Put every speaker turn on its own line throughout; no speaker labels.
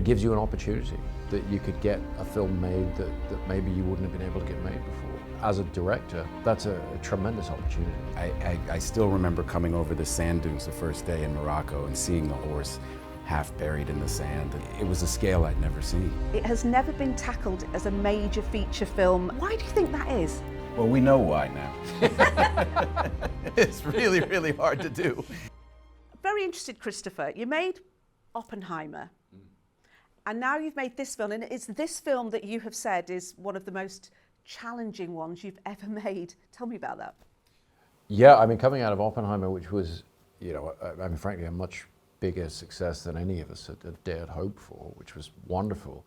gives you an opportunity that you could get a film made that maybe you wouldn't have been able to get made before. As a director, that's a tremendous opportunity.
I still remember coming over the sand dunes the first day in Morocco and seeing the horse half buried in the sand. It was a scale I'd never seen.
It has never been tackled as a major feature film. Why do you think that is?
Well, we know why now. It's really, really hard to do.
Very interested, Christopher. You made Oppenheimer, and now you've made this film, and it's this film that you have said is one of the most challenging ones you've ever made. Tell me about that.
Yeah, I mean, coming out of Oppenheimer, which was, I mean, frankly, a much bigger success than any of us had dared hope for, which was wonderful.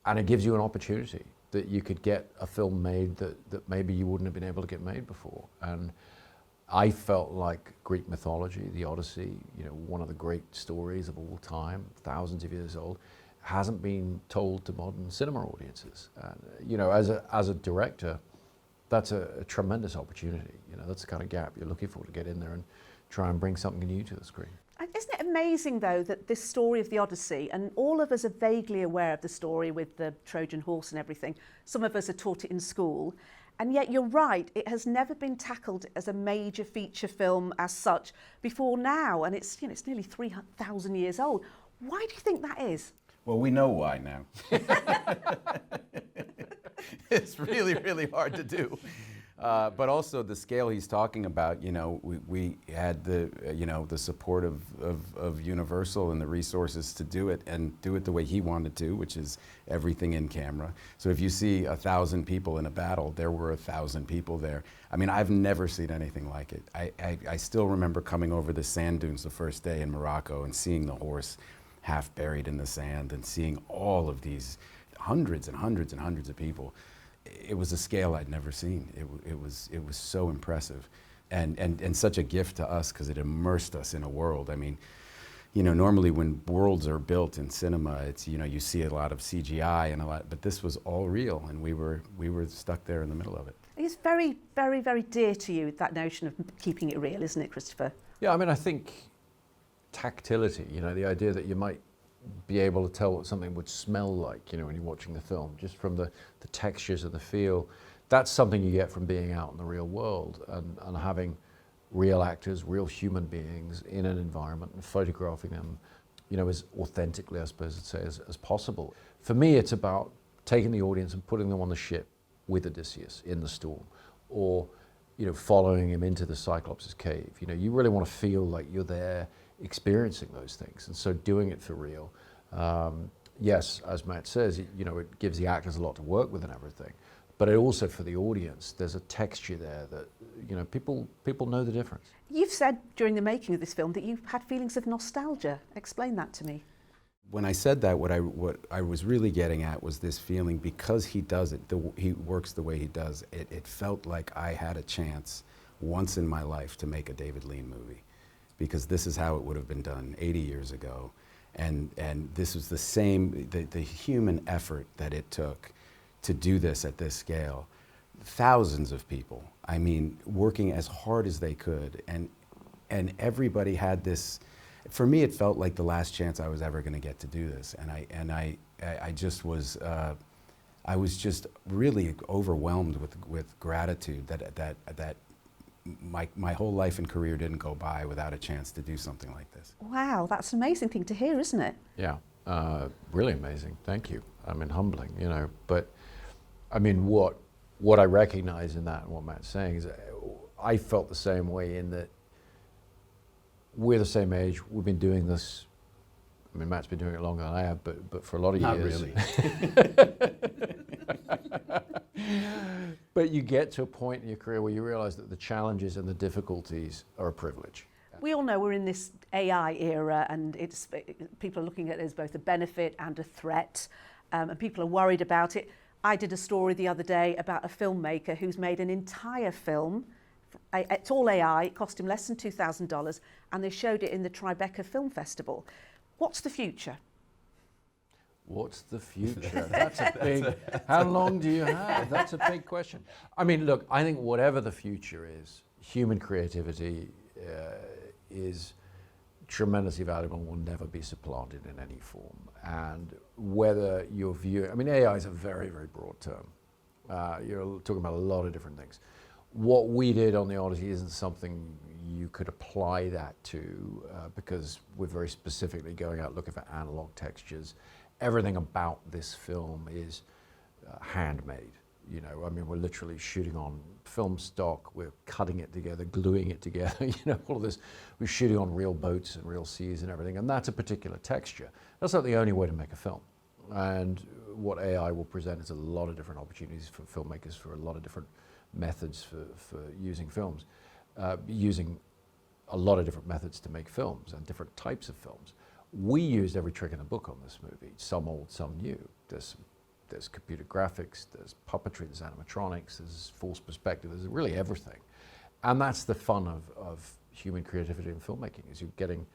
And it gives you an opportunity that you could get a film made that maybe you wouldn't have been able to get made before. And I felt like Greek mythology, the Odyssey, one of the great stories of all time, thousands of years old, hasn't been told to modern cinema audiences. As a director, that's a tremendous opportunity. That's the kind of gap you're looking for, to get in there and try and bring something new to the screen.
Isn't it amazing, though, that this story of the Odyssey, and all of us are vaguely aware of the story with the Trojan horse and everything, some of us are taught it in school, and yet you're right, it has never been tackled as a major feature film as such before now, and it's nearly 3,000 years old. Why do you think that is?
Well, we know why now. It's really, really hard to do. But also the scale he's talking about, we had the support of Universal and the resources to do it, and do it the way he wanted to, which is everything in camera. So if you see 1,000 people in a battle, there were 1,000 people there. I mean, I've never seen anything like it. I still remember coming over the sand dunes the first day in Morocco and seeing the horse half buried in the sand, and seeing all of these hundreds and hundreds and hundreds of people. It was a scale I'd never seen. It was so impressive, and such a gift to us, because it immersed us in a world. I mean, normally when worlds are built in cinema, it's you see a lot of CGI and but this was all real, and we were stuck there in the middle of it.
It's very, very, very dear to you, that notion of keeping it real, isn't it, Christopher?
Yeah, I mean, I think tactility, the idea that you might be able to tell what something would smell like, when you're watching the film, just from the textures and the feel. That's something you get from being out in the real world and having real actors, real human beings in an environment, and photographing them, as authentically, I suppose I'd say, as possible. For me, it's about taking the audience and putting them on the ship with Odysseus in the storm, or following him into the Cyclops' cave. You really want to feel like you're there experiencing those things, and so doing it for real. Yes, as Matt says, it gives the actors a lot to work with and everything, but it also, for the audience, there's a texture there that people know the difference. You've
said during the making of this film that you've had feelings of nostalgia. Explain that to me.
When I said that, what I was really getting at was this feeling, because he does it, he works the way he does, it felt like I had a chance once in my life to make a David Lean movie, because this is how it would have been done 80 years ago. And this was the same, the human effort that it took to do this at this scale. Thousands of people, I mean, working as hard as they could, and everybody had this. For me, it felt like the last chance I was ever going to get to do this, and I just was, I was just really overwhelmed with gratitude that my whole life and career didn't go by without a chance to do something like this.
Wow, that's an amazing thing to hear, isn't it?
Yeah, really amazing. Thank you. I mean, humbling, But I mean, what I recognize in that, and what Matt's saying, is I felt the same way, in that we're the same age. We've been doing this. I mean, Matt's been doing it longer than I have, but for a lot of years.
Not really.
But you get to a point in your career where you realize that the challenges and the difficulties are a privilege.
We all know we're in this AI era, and people are looking at it as both a benefit and a threat, and people are worried about it. I did a story the other day about a filmmaker who's made an entire film. It's all AI, it cost him less than $2,000, and they showed it in the Tribeca Film Festival. What's the future?
What's the future? That's a big, how long do you have? That's a big question. I mean, look, I think whatever the future is, human creativity is tremendously valuable and will never be supplanted in any form. And whether you're viewing, I mean, AI is a very, very broad term. You're talking about a lot of different things. What we did on the Odyssey isn't something you could apply that to because we're very specifically going out looking for analog textures. Everything about this film is handmade. You know, I mean, we're literally shooting on film stock, we're cutting it together, gluing it together, you know, all of this. We're shooting on real boats and real seas and everything, and that's a particular texture. That's not the only way to make a film. And what AI will present is a lot of different opportunities for filmmakers, for a lot of different methods for using films, using a lot of different methods to make films and different types of films. We used every trick in the book on this movie, some old, some new. There's computer graphics, there's puppetry, there's animatronics, there's false perspective, there's really everything. And that's the fun of human creativity in filmmaking, is you're getting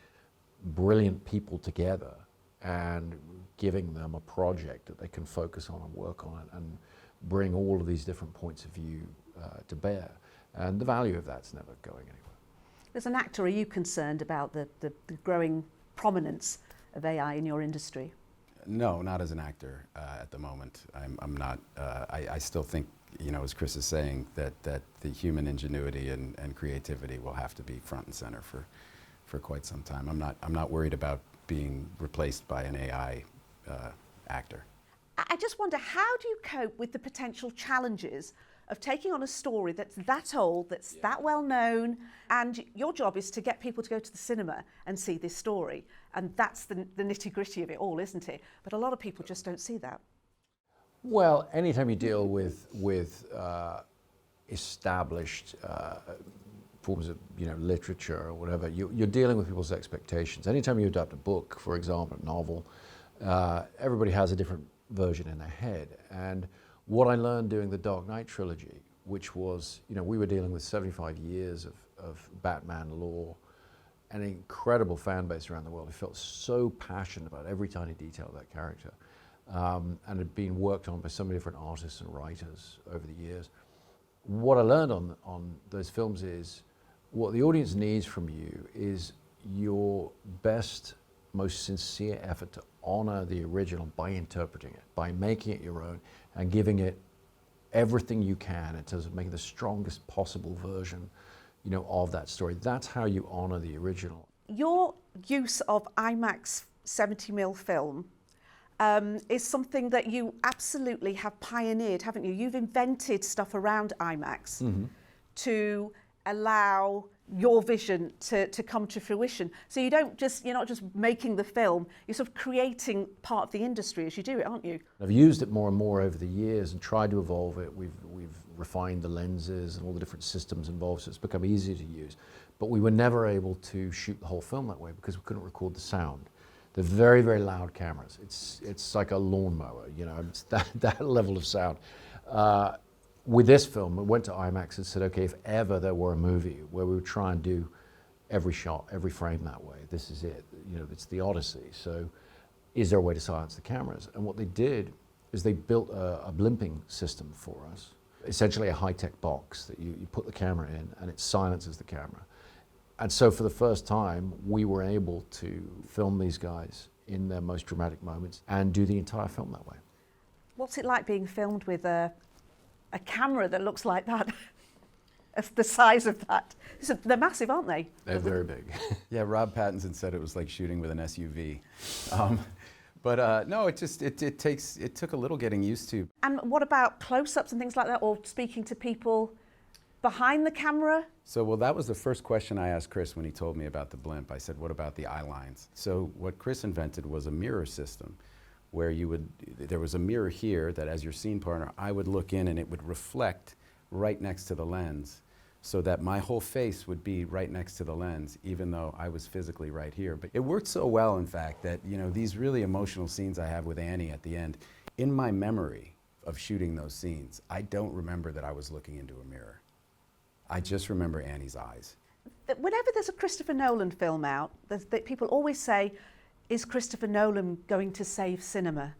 brilliant people together and giving them a project that they can focus on and work on and bring all of these different points of view to bear. And the value of that's never going anywhere.
As an actor, are you concerned about the growing prominence of AI in your industry?
No, not as an actor at the moment. I'm not. I still think, you know, as Chris is saying, that the human ingenuity and creativity will have to be front and center for quite some time. I'm not worried about being replaced by an AI actor.
I just wonder, how do you cope with the potential challenges of taking on a story that's that old, that's that well known, and your job is to get people to go to the cinema and see this story, and that's the nitty-gritty of it all, isn't it? But a lot of people just don't see that.
Well, anytime you deal with established forms of, you know, literature or whatever, you're dealing with people's expectations. Anytime you adapt a book, for example, a novel, everybody has a different version in their head. And what I learned doing the Dark Knight trilogy, which was, you know, we were dealing with 75 years of Batman lore, an incredible fan base around the world who felt so passionate about every tiny detail of that character, and had been worked on by so many different artists and writers over the years. What I learned on those films is what the audience needs from you is your best, most sincere effort to honor the original by interpreting it, by making it your own, and giving it everything you can in terms of making the strongest possible version, you know, of that story. That's how you honor the original.
Your use of IMAX 70mm film is something that you absolutely have pioneered, haven't you? You've invented stuff around IMAX to allow your vision to come to fruition. So you're not just making the film, you're sort of creating part of the industry as you do it, aren't you?
I've used it more and more over the years and tried to evolve it. We've refined the lenses and all the different systems involved, so it's become easier to use. But we were never able to shoot the whole film that way because we couldn't record the sound. They're very, very loud cameras. It's like a lawnmower, you know, it's that level of sound. With this film, we went to IMAX and said, okay, if ever there were a movie where we would try and do every shot, every frame that way, this is it. You know, it's the Odyssey. So is there a way to silence the cameras? And what they did is they built a blimping system for us, essentially a high-tech box that you put the camera in and it silences the camera. And so for the first time, we were able to film these guys in their most dramatic moments and do the entire film that way.
What's it like being filmed with a camera that looks like that, the size of that? They're massive, aren't they?
They're very big.
Yeah, Rob Pattinson said it was like shooting with an SUV. No, it took a little getting used to.
And what about close-ups and things like that, or speaking to people behind the camera?
So, well, that was the first question I asked Chris when he told me about the blimp. I said, what about the eye lines? So what Chris invented was a mirror system where there was a mirror here that as your scene partner, I would look in and it would reflect right next to the lens so that my whole face would be right next to the lens, even though I was physically right here. But it worked so well, in fact, that, you know, these really emotional scenes I have with Annie at the end, in my memory of shooting those scenes, I don't remember that I was looking into a mirror. I just remember Annie's eyes.
Whenever there's a Christopher Nolan film out, people always say, is Christopher Nolan going to save cinema?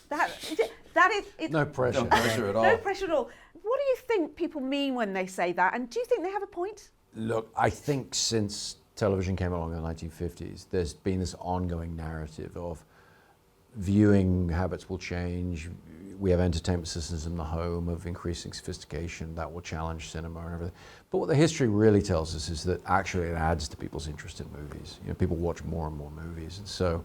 That is...
No pressure.
No pressure at all.
No pressure at all. What do you think people mean when they say that? And do you think they have a point?
Look, I think since television came along in the 1950s, there's been this ongoing narrative of viewing habits will change. We have entertainment systems in the home of increasing sophistication that will challenge cinema and everything. But what the history really tells us is that actually it adds to people's interest in movies. You know, people watch more and more movies, and so,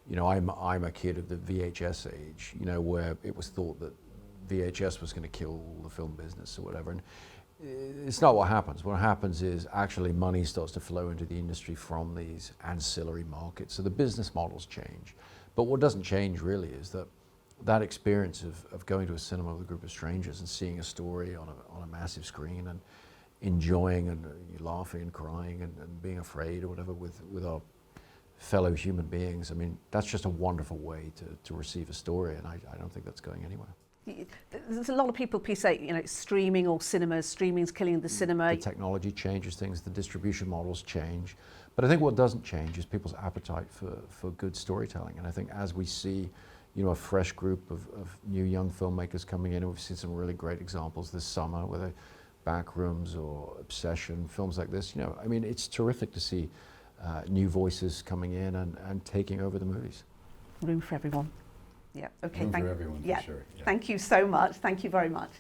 you know, I'm a kid of the VHS age. You know, where it was thought that VHS was going to kill the film business or whatever. And it's not what happens. What happens is actually money starts to flow into the industry from these ancillary markets. So the business models change. But what doesn't change really is that experience of going to a cinema with a group of strangers and seeing a story on a massive screen and enjoying and laughing and crying and being afraid or whatever with our fellow human beings. I mean, that's just a wonderful way to receive a story, and I don't think that's going anywhere.
There's a lot of people say, you know, streaming or cinemas, streaming's killing the cinema.
The technology changes things, the distribution models change. But I think what doesn't change is people's appetite for good storytelling. And I think as we see, you know, a fresh group of new young filmmakers coming in, and we've seen some really great examples this summer, whether Backrooms or Obsession, films like this, you know, I mean, it's terrific to see new voices coming in and taking over the movies.
Room for everyone. Yeah, okay.
Room for everyone, for sure. Yeah.
Thank you so much. Thank you very much.